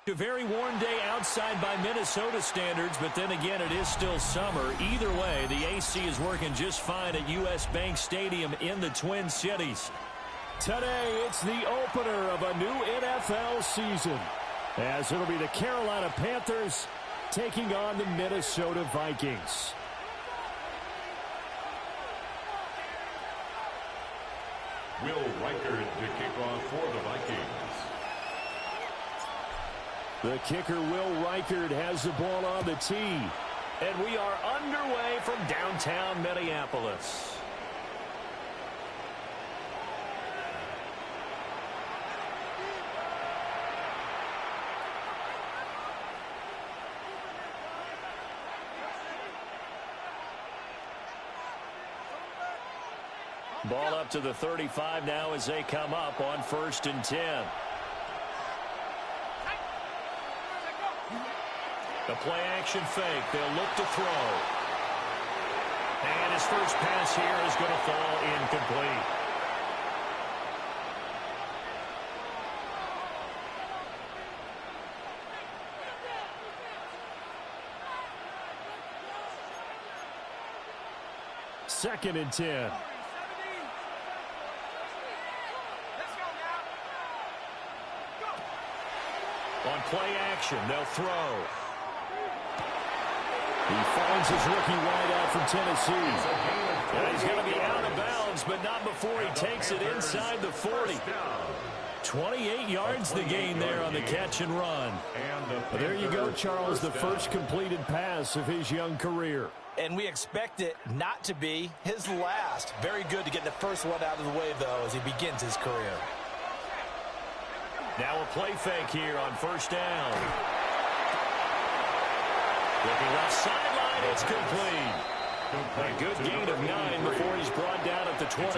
A very warm day outside by Minnesota standards, but then again, it is still summer. Either way, the AC is working just fine at U.S. Bank Stadium in the Twin Cities. Today, it's the opener of a new NFL season, as it'll be the Carolina Panthers taking on the Minnesota Vikings. Will Reichard to kick off for the Vikings. The kicker, Will Reichard, has the ball on the tee. And we are underway from downtown Minneapolis. Ball up to the 35 now as they come up on 1st and 10. The play action fake. They'll look to throw. And his first pass here is going to fall incomplete. Second and 10. On play action, they'll throw. He finds his rookie wide out from Tennessee. And he's going to be out of bounds, but not before he takes it inside the 40. 28 yards the gain there on the catch and run. But there you go, Charles, the first completed pass of his young career. And we expect it not to be his last. Very good to get the first one out of the way, though, as he begins his career. Now a play fake here on 1st down. Looking left sideline, it's complete. A good gain of 9 before he's brought down at the 28.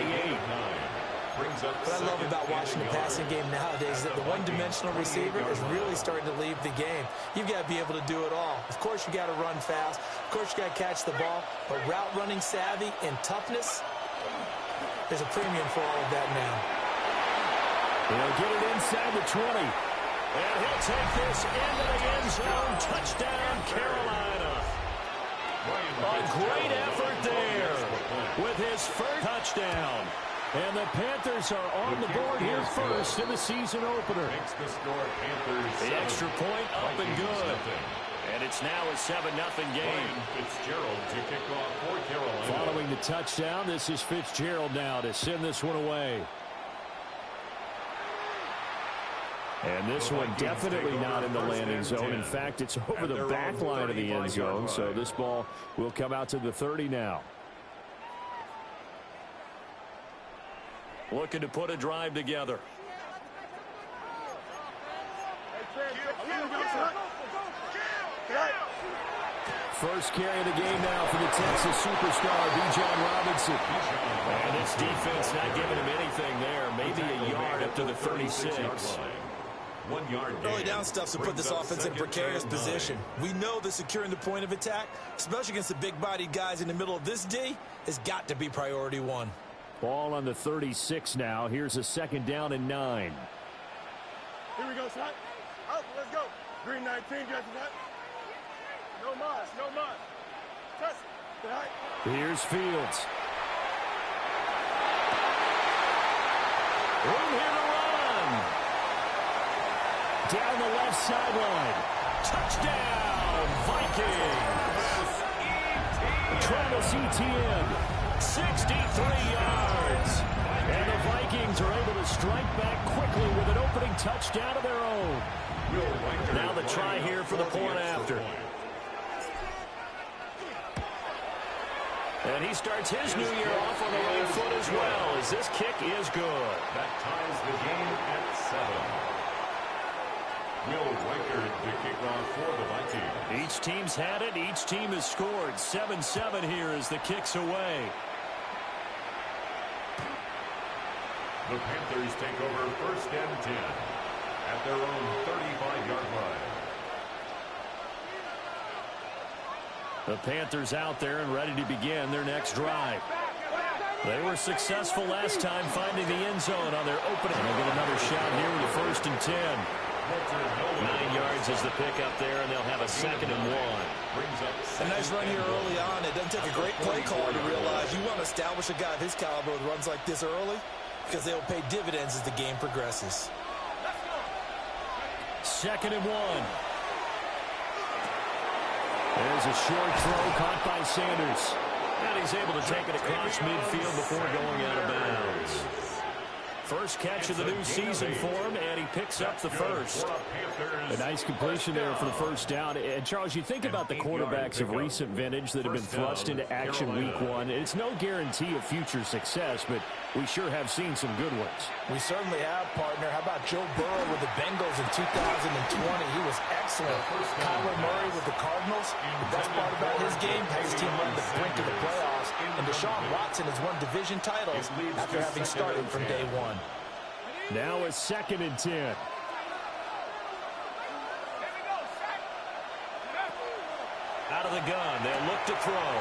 What I love about watching the passing game nowadays is that the one-dimensional receiver is really starting to leave the game. You've got to be able to do it all. Of course, you got to run fast. Of course, you got to catch the ball. But route running savvy and toughness, there's a premium for all of that now. He'll get it inside the 20. And he'll take this into the end zone. Touchdown, Carolina. A great effort there with his first touchdown. And the Panthers are on the board here first in the season opener. The extra point up and good. And it's now a 7-0 game. Fitzgerald to kick off for Carolina. Following the touchdown, this is Fitzgerald now to send this one away. And this one definitely not in the landing zone. In fact, it's over the back line of the end zone. So this ball will come out to the 30 now. Looking to put a drive together. First carry of the game now for the Texas superstar, Bijan Robinson. And this defense not giving him anything there. Maybe a yard up to the 36. 1 yard gain. Early down stuff to put this offense in precarious position. We know that securing the point of attack, especially against the big-bodied guys in the middle of this D, has got to be priority one. Ball on the 36 now. Here's a 2nd down and 9. Here we go, son. Out, let's go. Green 19, Jesse, son. No mas, no mas. Touch. Here's Fields. Room here to run. Down the left sideline. Touchdown, Vikings. Travis Etienne, 63 yards. And the Vikings are able to strike back quickly with an opening touchdown of their own. Now the try here for the point after. And he starts his new year off on the right foot as well, as this kick is good. That ties the game at 7. Will Reichard to kick off for the Vikings. Each team's had it. Each team has scored. 7-7 here as the kick's away. The Panthers take over 1st and 10 at their own 35-yard line. The Panthers out there and ready to begin their next drive. They were successful last time finding the end zone on their opening. And they'll get another shot here with the 1st and 10. 9 yards yards is the pickup there, and they'll have a 2nd and 1. A nice run here early on. It doesn't take a great play caller to realize you want to establish a guy of his caliber with runs like this early because they will pay dividends as the game progresses. 2nd and 1. There's a short throw caught by Sanders. And he's able to take it across midfield before going out of bounds. First catch of the new season for him, and he picks up the first. A nice completion there for the first down. And, Charles, you think about the quarterbacks of recent vintage that have been thrust into action week 1. It's no guarantee of future success, but we sure have seen some good ones. We certainly have, partner. How about Joe Burrow with the Bengals in 2020? He was excellent. Kyler Murray with the Cardinals. The best part about his game has his team run the brink of the playoffs. And Deshaun Watson has won division titles after having started from day 1. Now a 2nd and 10. Out of the gun, they'll look to throw.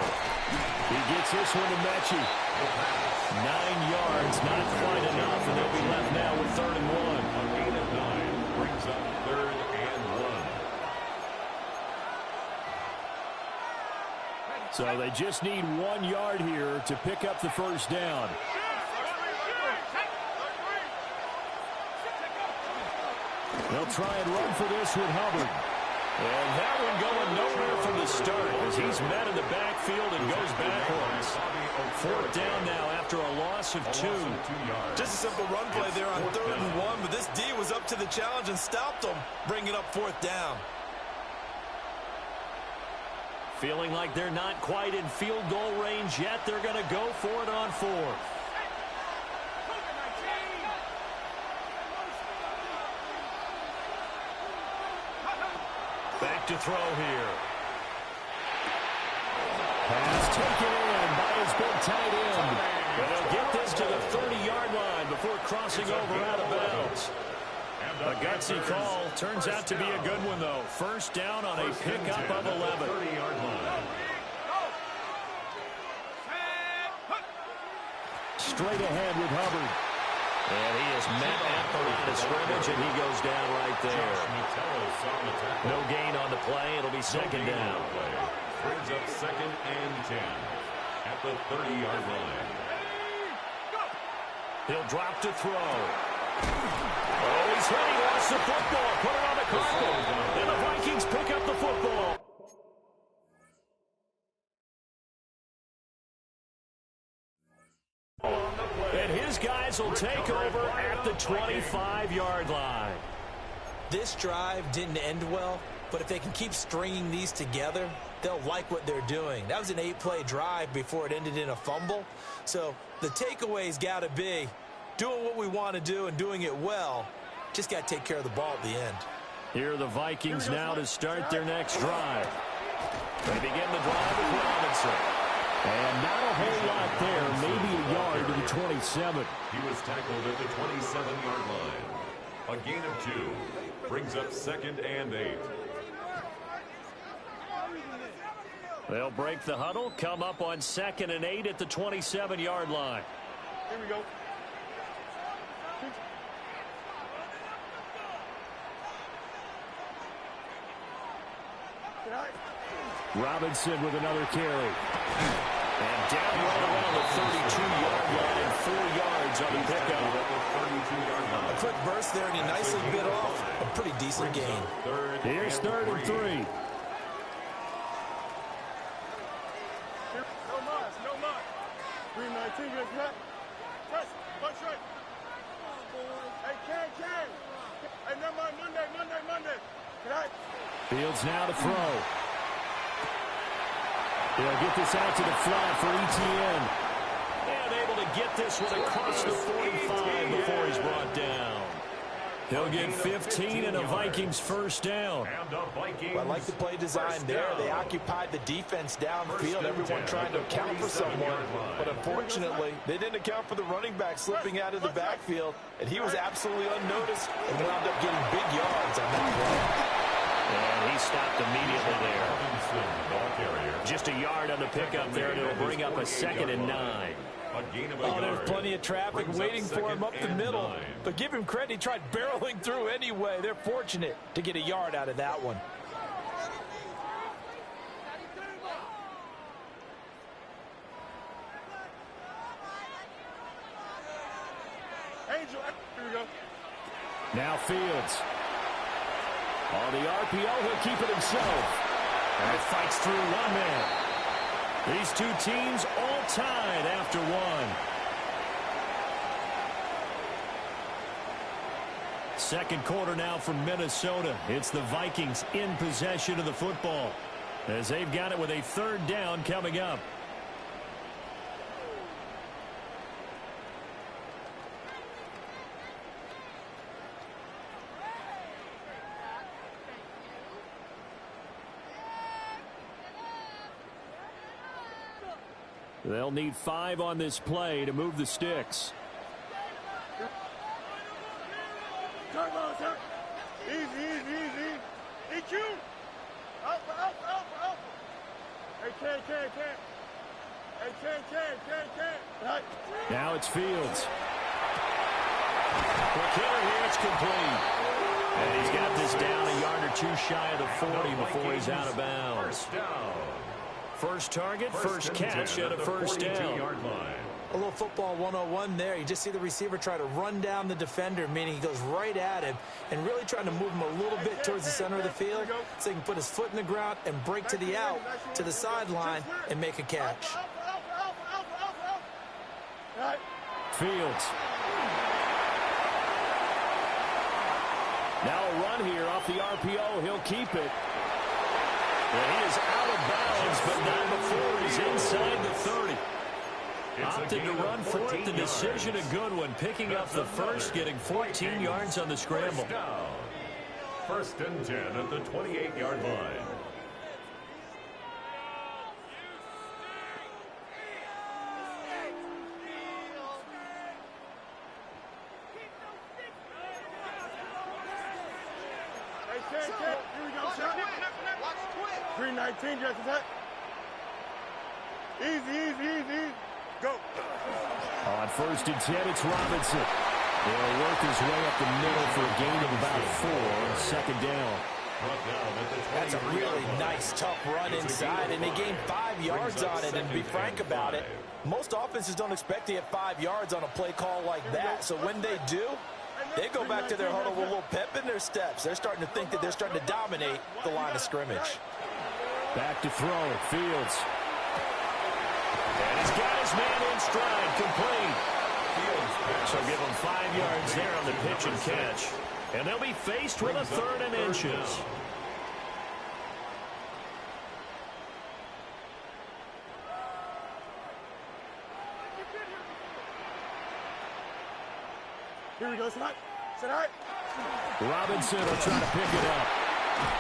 He gets this one to Mechie. 9 yards, not quite enough, and they'll be left now with 3rd and 1. A gain of 9 brings up 3rd and 1. So they just need 1 yard here to pick up the first down. They'll try and run for this with Hubbard. And that one going nowhere from the start as he's met in the backfield and goes backwards. 4th down now after a loss of 2. Just a simple run play there on 3rd and 1, but this D was up to the challenge and stopped them, bringing up 4th down. Feeling like they're not quite in field goal range yet. They're going to go for it on 4th. Back to throw here. Pass taken in by his big tight end. And they'll get this to the 30-yard line before crossing over out of bounds. A gutsy call. Turns out to be a good one, though. First down on a pickup of 11. 30-yard line. Straight ahead with Hubbard. And he is met at the line of scrimmage, and he goes down right there. No gain on the play. It'll be 2nd down. Brings up 2nd and 10 at the 30-yard line. He'll drop to throw. Oh, he's hit. He lost the football. Put it on the carpet. And the Vikings pick up the football. And his guys will take over at the 25-yard line. This drive didn't end well, but if they can keep stringing these together, they'll like what they're doing. That was an 8-play drive before it ended in a fumble. So the takeaway's got to be doing what we want to do and doing it well. Just got to take care of the ball at the end. Here are the Vikings now to start their next drive. They begin the drive with Robinson. And not a whole lot there, maybe a yard to the 27. He was tackled at the 27-yard line. A gain of 2 brings up 2nd and 8. They'll break the huddle, come up on 2nd and 8 at the 27-yard line. Here we go. Robinson with another carry. And down right around the 32-yard line and 4 yards on the pickup. A quick burst there, and he nicely bit off a pretty decent gain. Here's 3rd and 3. No mas, no mas. 319, good cut. Press, punch right. Hey, Ken. Hey, never mind, Monday. Cut. Fields now to throw. They'll get this out to the flat for ETN. And able to get this one across the 45 before he's brought down. He'll get 15 and a Vikings first down. Well, I like the play design there. They occupied the defense downfield, everyone trying to account for someone. But unfortunately, they didn't account for the running back slipping out of the backfield, and he was absolutely unnoticed and wound up getting big yards on that play. And he stopped immediately there. Just a yard on the pickup there, and it'll bring up a 2nd and 9. A gain of a Oh, yard. there's plenty of traffic waiting for him up the middle. 9. But give him credit, he tried barreling through anyway. They're fortunate to get a yard out of that one. Angel, here we go. Now Fields. On the RPO, he'll keep it himself. And it fights through one man. These two teams all tied after one. Second quarter now from Minnesota. It's the Vikings in possession of the football as they've got it with a third down coming up. They'll need 5 on this play to move the sticks. Turn, turn. Easy. EQ. Alpha. Hey, can. Hey, can. Right. Now it's Fields. Quick hitter here, it's complete. And he's got this down a yard or two shy of the 40 before he's out of bounds. First target, first catch at a first down. A little football 101 there. You just see the receiver try to run down the defender, meaning he goes right at him and really trying to move him a little bit towards the center of the field so he can put his foot in the ground and break to the out, to the sideline, and make a catch. Fields. Now a run here off the RPO. He'll keep it. And he is out of bounds, but not before he's inside the 30. Opted to run for it. The decision a good one. Picking up the first, getting 14 yards on the scramble. First and 10 at the 28-yard line. Here we go, shot. 319, just attack. Easy. Go. On first and 10, it's Robinson. He'll work his way up the middle for a gain of about 4. Second down. That's a really nice, tough run inside, and they gained 5 yards on it. And to be frank about it, most offenses don't expect to get 5 yards on a play call like that. So when they do, they go back to their huddle with a little pep in their steps. They're starting to think that they're starting to dominate the line of scrimmage. Back to throw. Fields. And he's got his man in stride, complete. So give him 5 yards there on the pitch and catch. And they'll be faced with a 3rd and inches. Here we go, Snot. Robinson will try to pick it up.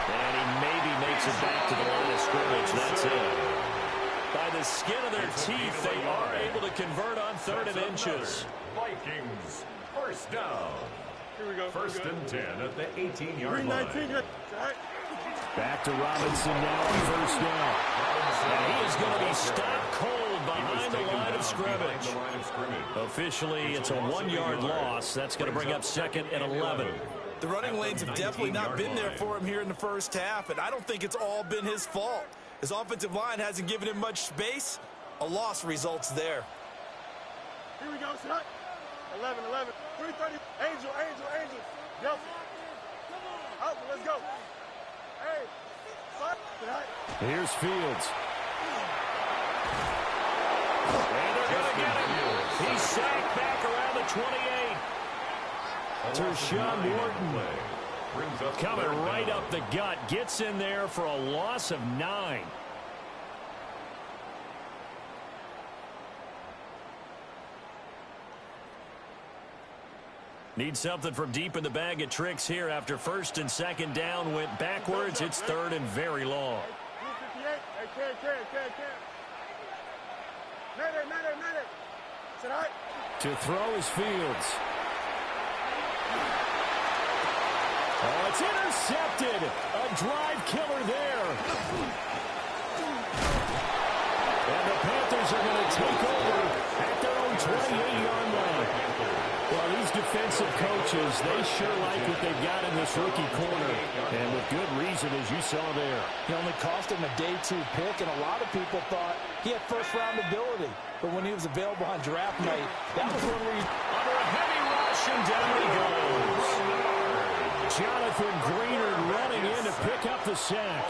And he maybe makes it back to the line of scrimmage. That's it. By the skin of their teeth, they are able to convert on 3rd and inches. Vikings, first down. Here we go. First and 10 at the 18-yard line. 319, Back to Robinson now on first down. And he is going to be stopped cold behind the line of scrimmage. Officially, it's a 1-yard loss. That's going to bring up 2nd and 11. The running lanes have definitely not been there for him here in the first half, and I don't think it's all been his fault. His offensive line hasn't given him much space. A loss results there. Here we go, Snot. 11. 330. Angel. Delta. Out, let's go. Hey. Here's Fields. And they're going to get him. He's sacked back around the 28. Tershawn Wharton coming right up the gut. Gets in there for a loss of 9. Need something from deep in the bag of tricks here after first and second down went backwards. It's 3rd and very long. 258. Hey, Mayday. Sit high. To throw is Fields. Oh, it's intercepted. A drive killer there. And the Panthers are going to take over at their own 28-yard line. Well, these defensive coaches, they sure like what they've got in this rookie corner. And with good reason, as you saw there. He only cost him a day 2 pick, and a lot of people thought he had first-round ability. But when he was available on draft night, that was when we... Under a heavy rush, and down he goes. Jonathan Greenard running in to pick up the sack.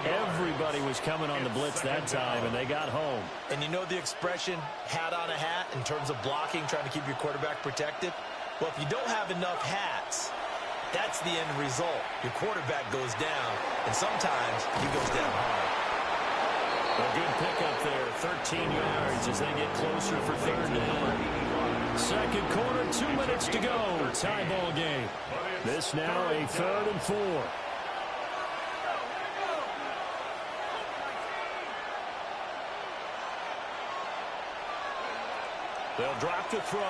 Everybody was coming on the blitz that time, and they got home. And you know the expression, hat on a hat, in terms of blocking, trying to keep your quarterback protected? Well, if you don't have enough hats, that's the end result. Your quarterback goes down, and sometimes he goes down hard. A good pickup there, 13 yards as they get closer for third down. Second quarter, 2 minutes to go. Tie ball game. This now a 3rd and 4. They'll drop to throw.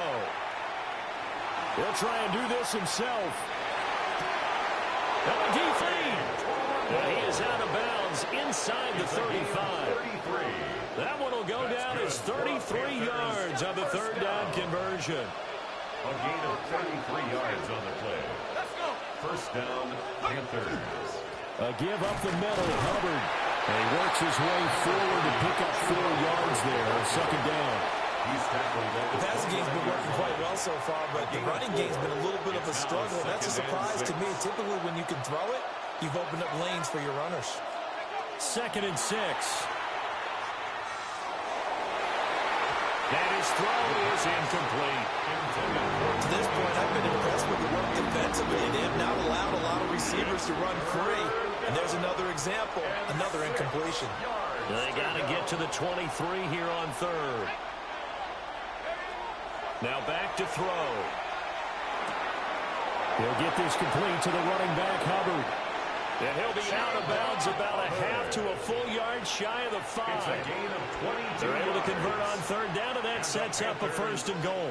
He'll try and do this himself. And a deep lead. He is out of bounds inside the 35. That one will go down as 33 yards on the third down conversion. A gain of 33 yards on the play. First down, Panthers. A give up the middle, Hubbard. And he works his way forward to pick up 4 yards there on second down. The passing game's been working quite well so far, but the running game's been a little bit of a struggle. That's a surprise to me. Typically, when you can throw it, you've opened up lanes for your runners. 2nd and 6. And his throw is incomplete. To this point, I've been impressed with the work defensively. They have now allowed a lot of receivers to run free. And there's another example, another incompletion. They got to get to the 23 here on third. Now back to throw. He'll get this complete to the running back, Hubbard. And he'll be out of bounds about a half to a full yard shy of the 5. It's a gain of 22. They're able to convert on third down, and that sets up a 1st and goal.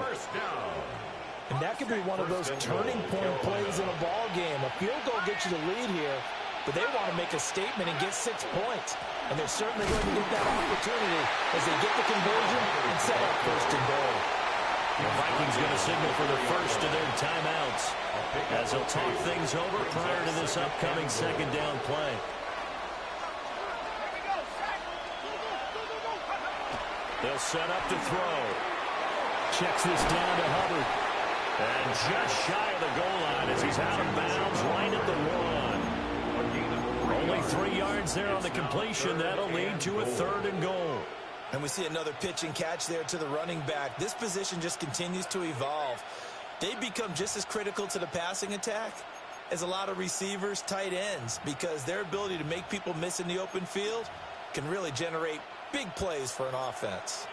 And that could be one of those turning point plays in a ball game. A field goal gets you the lead here, but they want to make a statement and get 6 points. And they're certainly going to get that opportunity as they get the conversion and set up 1st and goal. The Vikings going to signal for the first of their timeouts as they'll talk things over prior to this upcoming second down play. They'll set up to throw. Checks this down to Hubbard. And just shy of the goal line as he's out of bounds right at the 1. Only 3 yards there on the completion. That'll lead to a 3rd and goal. And we see another pitch and catch there to the running back. This position just continues to evolve. They become just as critical to the passing attack as a lot of receivers, tight ends, because their ability to make people miss in the open field can really generate big plays for an offense.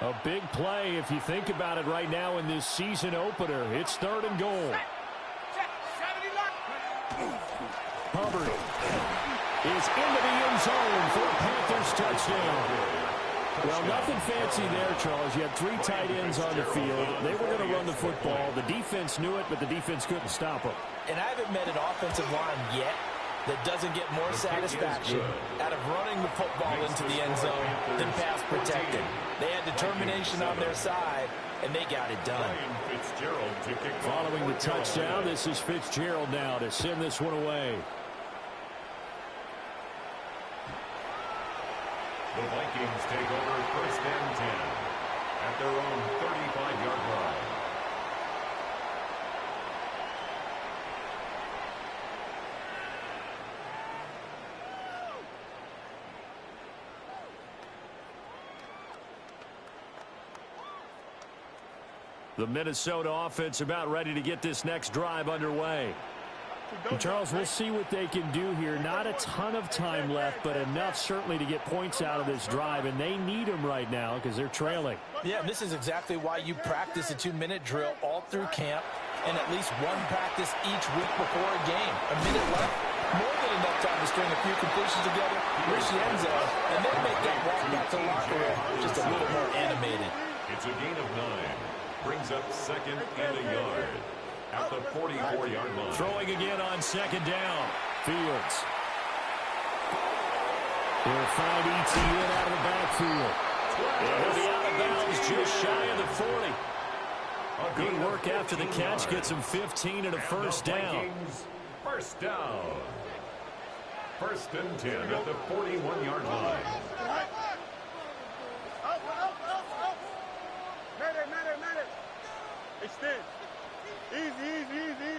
A big play if you think about it right now in this season opener. It's 3rd and goal. Hubbard is into the end zone for a Panthers touchdown. Well, nothing fancy there, Charles. You had 3 tight ends on the field. They were going to run the football. The defense knew it, but the defense couldn't stop them. And I haven't met an offensive line yet that doesn't get more satisfaction out of running the football into the end zone than pass protecting. They had determination on their side, and they got it done. Following the touchdown, this is Fitzgerald now to send this one away. The Vikings take over 1st and 10 at their own 35-yard line. The Minnesota offense about ready to get this next drive underway. And Charles, we'll see what they can do here. Not a ton of time left, but enough certainly to get points out of this drive, and they need them right now because they're trailing. Yeah, this is exactly why you practice a 2-minute drill all through camp and at least one practice each week before a game. A minute left, more than enough time to string a few completions together, reach the end zone, and then make that walk back to the locker room just a little more animated. It's a gain of 9. Brings up 2nd and a yard at the 44-yard line. Throwing again on second down. Fields. He'll find ETN out of the backfield. And he'll be out of bounds just shy of the 40. Good work after the catch. Gets him 15 and a first down. First down. First and 10 at the 41-yard line. Medic. Extend. Easy.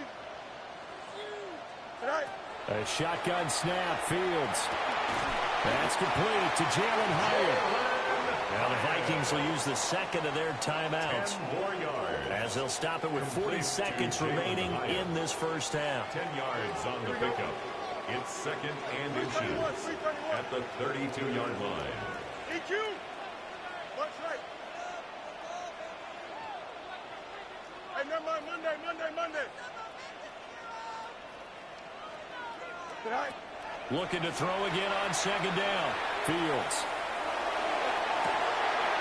Right. A shotgun snap, Fields. That's complete to Jalen Hyatt. Now the Vikings will use the second of their timeouts, 10 more yards. as they'll stop it with 40 seconds remaining in this first half. 10 yards on the pickup. It's second and inches at the 32-yard line. EQ. Watch right. Hey, never mind. Monday. Right. Looking to throw again on second down. Fields.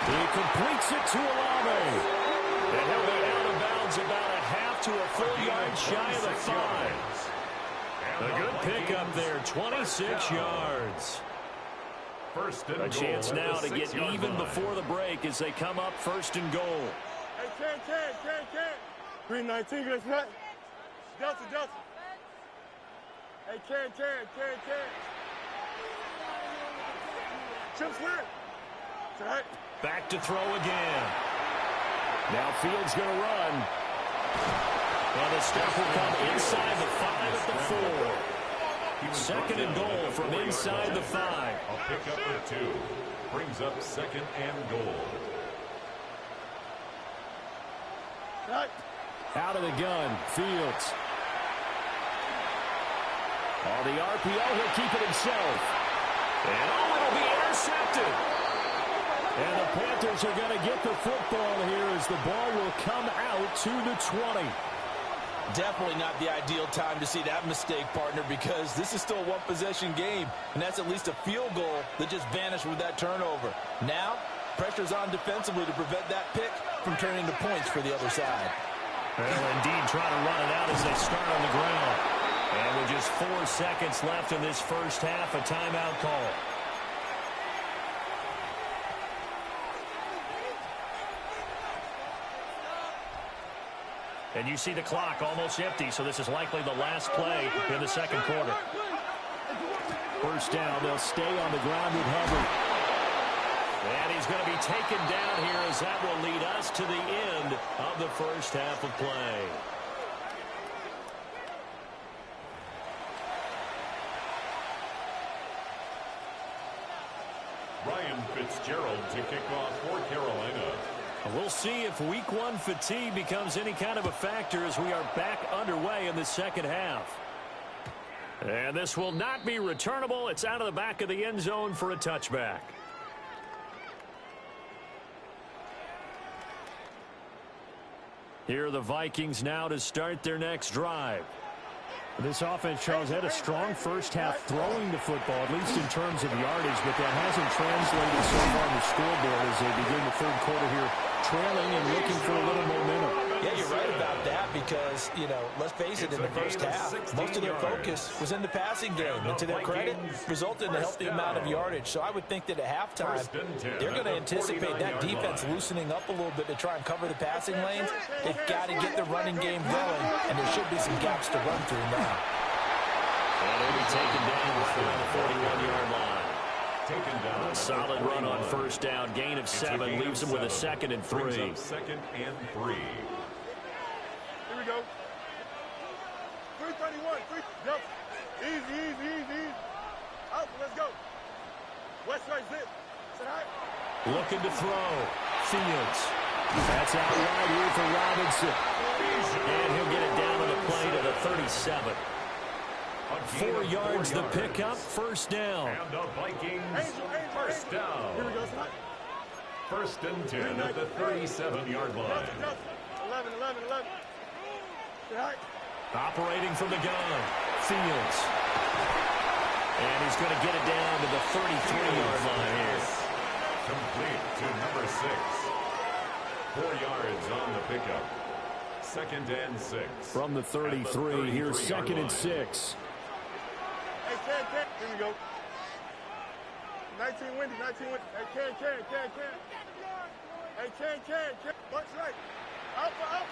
He completes it to Olave. And he'll be out of bounds about a half to a full yard shy of the 5. A good pickup there, 26 yards. First and A goal chance at now the to get 6-yard even line. before the break as they come up first and goal. Hey, can. 319, that's right. Delta. Hey, can. Chip slant. That's right. Back to throw again. Now Fields going to run. And the step will come inside the 5 at the 4. Second and goal from inside the 5. A pickup of 2. Brings up second and goal. Right. Out of the gun, Fields. On the RPO, he'll keep it himself. And it'll be intercepted. And the Panthers are going to get the football here as the ball will come out to the 20. Definitely not the ideal time to see that mistake, partner, because this is still a one-possession game, and that's at least a field goal that just vanished with that turnover. Now, pressure's on defensively to prevent that pick from turning to points for the other side. Well, indeed, trying to run it out as they start on the ground. And with just 4 seconds left in this first half, a timeout call. And you see the clock almost empty, so this is likely the last play in the second quarter. First down, they'll stay on the ground with Hubbard. And he's going to be taken down here as that will lead us to the end of the first half of play. Ryan Fitzgerald to kick off for Carolina. We'll see if week 1 fatigue becomes any kind of a factor as we are back underway in the second half. And this will not be returnable. It's out of the back of the end zone for a touchback. Here are the Vikings now to start their next drive. This offense, Charles, had a strong first half throwing the football, at least in terms of yardage, but that hasn't translated so far on the scoreboard as they begin the third quarter here, trailing and looking for a little momentum. Yeah, you're right about that because, you know, let's face it, in the first half, most of their focus was in the passing game. And to their credit, resulted in a healthy amount of yardage. So I would think that at halftime, they're going to anticipate that defense loosening up a little bit to try and cover the passing lanes. They've got to get the running game going, and there should be some gaps to run through now. And he'll be taken down around the 41-yard line. Taken down. A solid run on first down. Gain of 7 leaves him with a 2nd and 3. Brings up second and 3. Here we go. 331. Easy. Out. Let's go. West side zip. Sit high. Looking to throw. Fields. That's out wide here for Robinson. And he'll get it down to the play to the 37. 4 yards the pickup. First down. And the Vikings first down. Here we go. Sit high. First and 10 at the 37-yard line. 11. Sit high. Operating from the gun. Fields. And he's going to get it down to the 33-yard line here. Complete to number 6. 4 yards on the pickup. Second and 6. From the 33, here's 2nd and 6. Hey, can. Here we go. 19 windy, 19 windy. Hey, can. Hey, can. Bunch right. Alpha.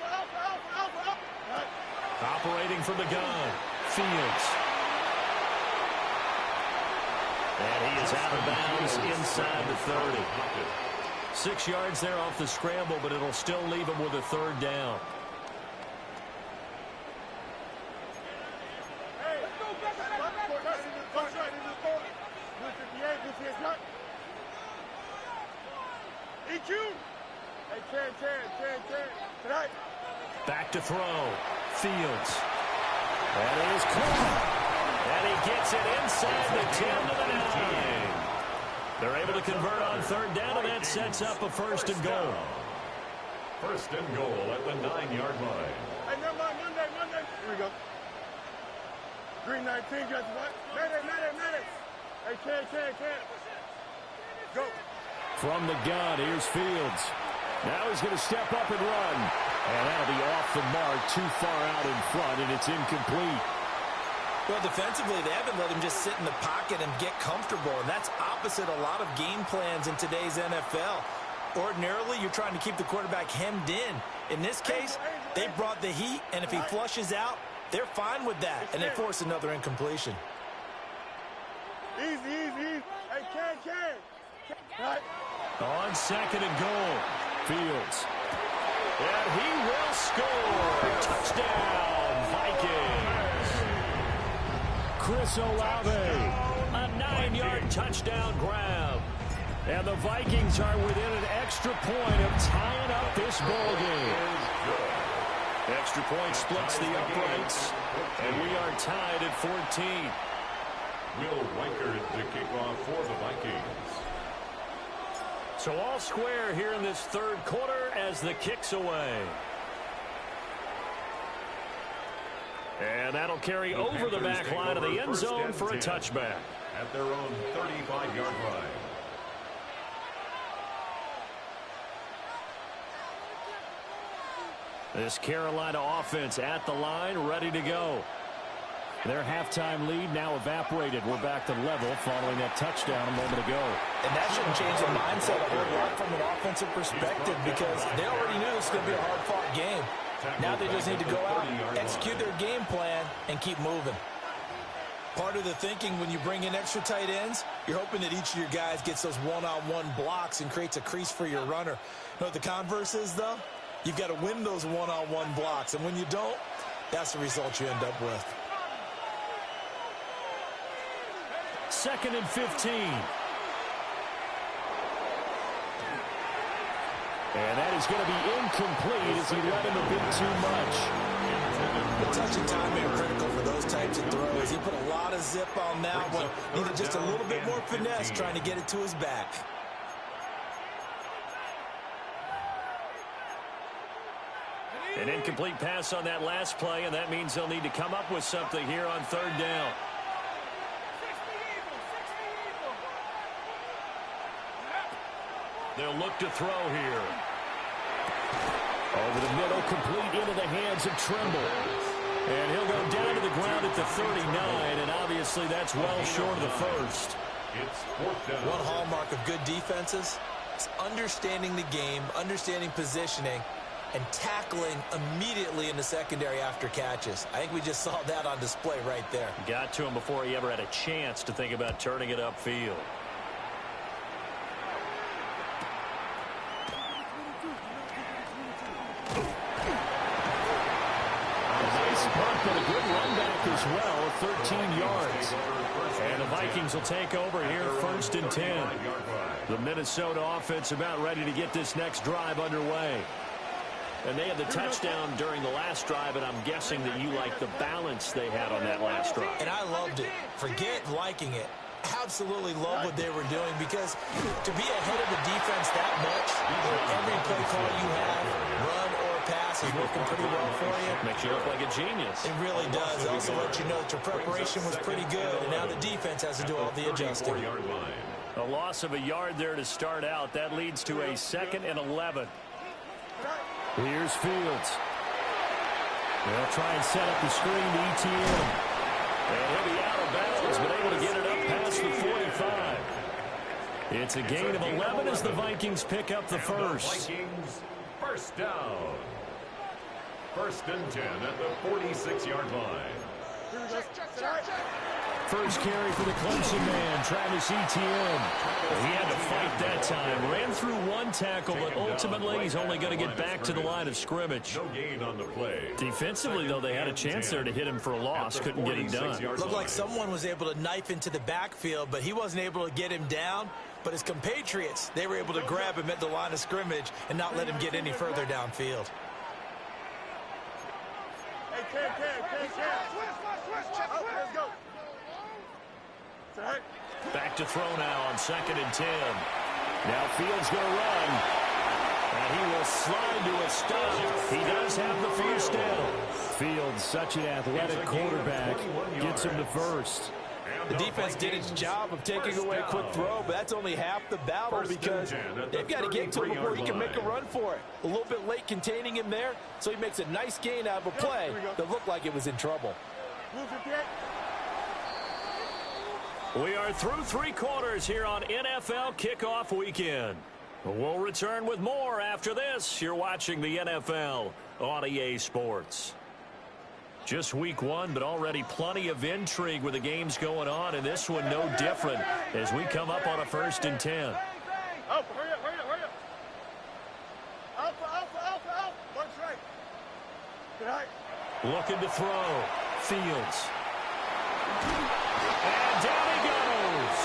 Right. Operating from the gun, Fields. And he is out of bounds inside the 30. 6 yards there off the scramble, but it'll still leave him with a third down. Hey, let's go back. Bunch right. Blue 58, cut. EQ. Hey, can. Tonight. Back to throw. Fields. That is caught. And he gets it inside the 10 to the 9. They're able to convert on third down, and that sets up a first and goal. First and goal at the 9-yard line. Hey, never mind. Monday. Here we go. Green 19, just what? Mayday. Hey, can. Go. From the gun, here's Fields. Now he's going to step up and run. And that'll be off the mark, too far out in front, and it's incomplete. Well, defensively, they haven't let him just sit in the pocket and get comfortable, and that's opposite a lot of game plans in today's NFL. Ordinarily, you're trying to keep the quarterback hemmed in. In this case, they brought the heat, and if he flushes out, they're fine with that, and they force another incompletion. Easy. Hey, can. Right. On second and goal, Fields. And he will score. Touchdown, Vikings. Chris Olave, a 9-yard touchdown grab. And the Vikings are within an extra point of tying up this ball game. Extra point splits the uprights, and we are tied at 14. Will Weichert to kick off for the Vikings. So all square here in this third quarter as the kick's away. And that'll carry over the back line of the end zone for a touchback. At their own 35-yard line. This Carolina offense at the line, ready to go. Their halftime lead now evaporated. We're back to level following that touchdown a moment ago. And that shouldn't change the mindset a whole lot from an offensive perspective because they already knew it's going to be a hard-fought game. Now they just need to go out, execute their game plan, and keep moving. Part of the thinking when you bring in extra tight ends, you're hoping that each of your guys gets those one-on-one blocks and creates a crease for your runner. You know what the converse is, though? You've got to win those one-on-one blocks, and when you don't, that's the result you end up with. 2nd and 15. And that is going to be incomplete as he led him a bit too much. The touch and timing are critical for those types of throws. He put a lot of zip on that one. Needed just a little bit more finesse trying to get it to his back. An incomplete pass on that last play, and that means they'll need to come up with something here on third down. They'll look to throw here. Over the middle, complete into the hands of Trimble. And he'll go down to the ground at the 39, and obviously that's well short of the first. It's fourth down. One hallmark of good defenses is understanding the game, understanding positioning, and tackling immediately in the secondary after catches. I think we just saw that on display right there. Got to him before he ever had a chance to think about turning it upfield. But a good run back as well, 13 yards. And the Vikings will take over here, 1st and 10. The Minnesota offense about ready to get this next drive underway. And they had the touchdown during the last drive, and I'm guessing that you like the balance they had on that last drive. And I loved it. Forget liking it. Absolutely love what they were doing because to be ahead of the defense that much, every play call you have, run or pass, is working pretty well for you. Makes you look like a genius. It really does. It also lets you know that your preparation was pretty good, and now the defense has to do all the adjusting. A loss of a yard there to start out. That leads to a 2nd and 11. Here's Fields. They'll try and set up the screen to ETN. And he'll be out of bounds, but able to get it up past the 45. It's a gain of 11 as the Vikings pick up the first. Vikings, first down. First and 10 at the 46-yard line. First carry for the Clemson man, Travis Etienne. He had to fight that time. Ran through one tackle, but ultimately he's only going to get back to the line of scrimmage. No gain on the play. Defensively, though, they had a chance there to hit him for a loss. Couldn't get him done. Looked like someone was able to knife into the backfield, but he wasn't able to get him down. But his compatriots, they were able to grab him at the line of scrimmage and not let him get any further downfield. Hey, Cam. Let's go. Back to throw now on 2nd and 10. Now Fields going to run. And he will slide to a stop. He does have the first down. Fields, such an athletic quarterback, gets him to first. The defense did its job of taking away a quick throw, but that's only half the battle because they've got to get to him before he can make a run for it. A little bit late containing him there, so he makes a nice gain out of a play that looked like it was in trouble. We are through 3 quarters here on NFL Kickoff Weekend. We'll return with more after this. You're watching the NFL on EA Sports. Just week 1, but already plenty of intrigue with the games going on, and this one no different as we come up on a 1st and 10. Alpha, hurry up. Alpha. One strike. Good night. Looking to throw. Fields. And down he goes.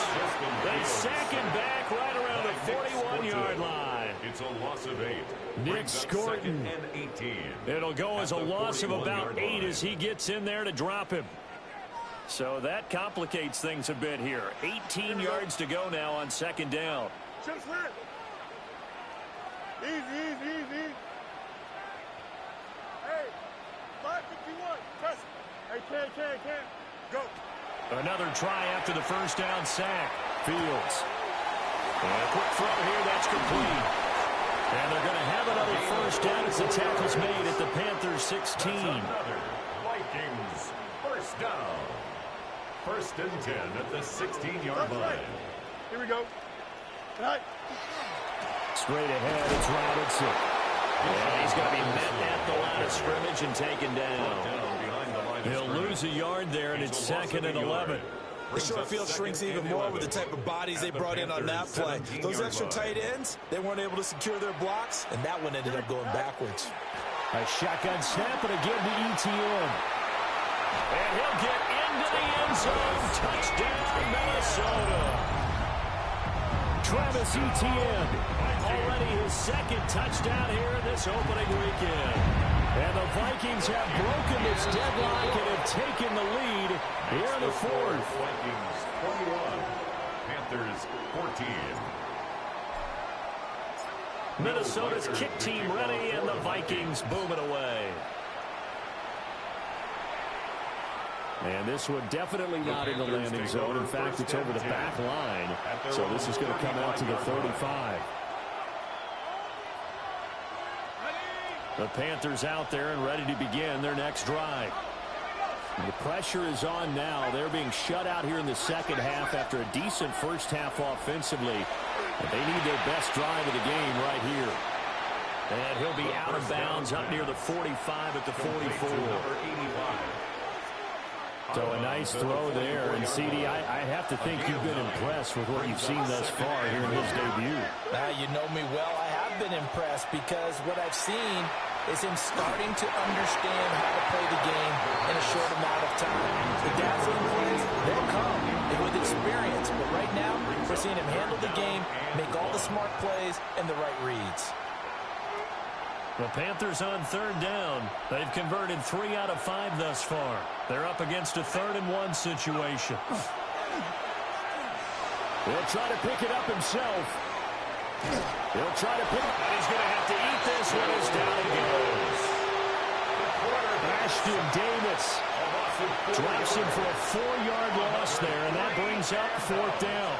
They sack him back right around the 41-yard line. It's a loss of 8. Nick Scorton. And 18. It'll go as a loss of about 8 as he gets in there to drop him. So that complicates things a bit here. 18 yards to go now on 2nd down. Chip slant. Easy. Hey, 551. Press. Hey, can. Go. Another try after the first down sack. Fields. And a quick throw here, that's complete. And they're going to have another first down as the tackle's made at the Panthers 16. Vikings, first down. 1st and 10 at the 16-yard line. Here we go. Right. Straight ahead, it's Robinson. And he's going to be met at the line of scrimmage and taken down. He'll lose a yard there, and it's 2nd and 11. The short field shrinks even more with the type of bodies they brought in on that play. Those extra tight ends, they weren't able to secure their blocks, and that one ended up going backwards. A shotgun snap, and again to Etienne. And he'll get into the end zone. Touchdown, Minnesota. Travis Etienne, already his 2nd touchdown here in this opening weekend. And the Vikings have broken this deadlock and have taken the lead here in the 4th. Vikings 21, Panthers 14. Minnesota's kick team ready, and the Vikings booming away. And this one definitely not in the landing zone. In fact, it's over the back line. So this is going to come out to the 35. The Panthers out there and ready to begin their next drive. The pressure is on now. They're being shut out here in the 2nd half after a decent first half offensively. And they need their best drive of the game right here. And he'll be out of bounds up near the 45 at the 44. So a nice throw there. And, CD, I have to think you've been impressed with what you've seen thus far here in his debut. You know me well. I have been impressed because what I've seen is him starting to understand how to play the game in a short amount of time. The dazzling plays, they'll come with experience. But right now, we're seeing him handle the game, make all the smart plays, and the right reads. The Panthers on 3rd down. They've converted 3 out of 5 thus far. They're up against a 3rd and 1 situation. He'll try to pick it up himself. He'll try to pick it up. And he's going to have to eat this one as down he goes. Ashton Davis drops him for a 4-yard loss there, and that brings up 4th down.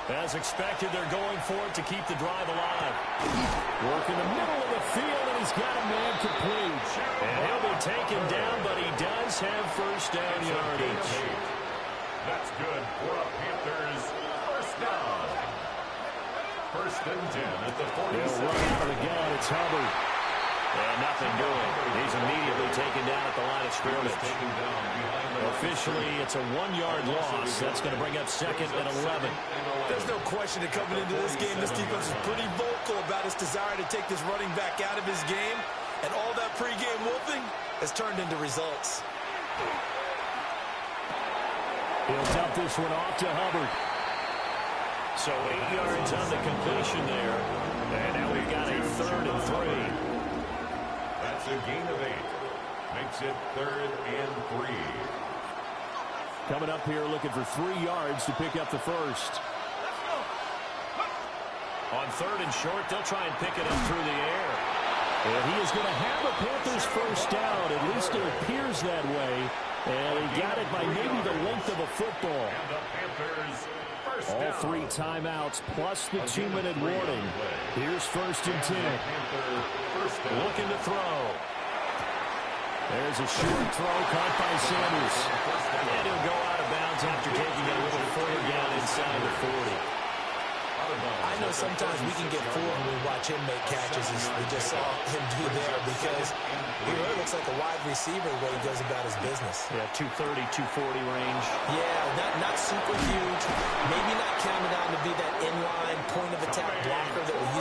As expected, they're going for it to keep the drive alive. Work in the middle of the field, and he's got a man complete. And he'll be taken down, but he does have first down yardage. That's good for a Panthers first down. First and 10 at the 46. They'll run out of the gun. It's Hubbard. And nothing doing. He's immediately taken down at the line of scrimmage. Officially, it's a 1-yard loss. That's going to bring up second and 11. There's no question that coming into this game, this defense is pretty vocal about its desire to take this running back out of his game. And all that pregame wolfing has turned into results. He'll dump this one off to Hubbard. So 8 yards on the completion there. And now we've got a 3rd and 3. That's a gain of 8. Makes it 3rd and 3. Coming up here looking for 3 yards to pick up the first. On 3rd and short, they'll try and pick it up through the air. And he is going to have a Panthers first down. At least it appears that way. And he got it by maybe the length of a football. And the Panthers first All down. 3 timeouts plus the 2-minute warning. Here's 1st and 10. Looking to throw. There's a short throw caught by Sanders. And he'll go out of bounds after taking it a little further down inside the 40. I know sometimes we can get fooled when we watch him make catches, as we just saw him do there, because he really looks like a wide receiver the way he goes about his business. Yeah, 230, 240 range. Yeah, not super huge. Maybe not counted on to be that inline point of attack blocker that we used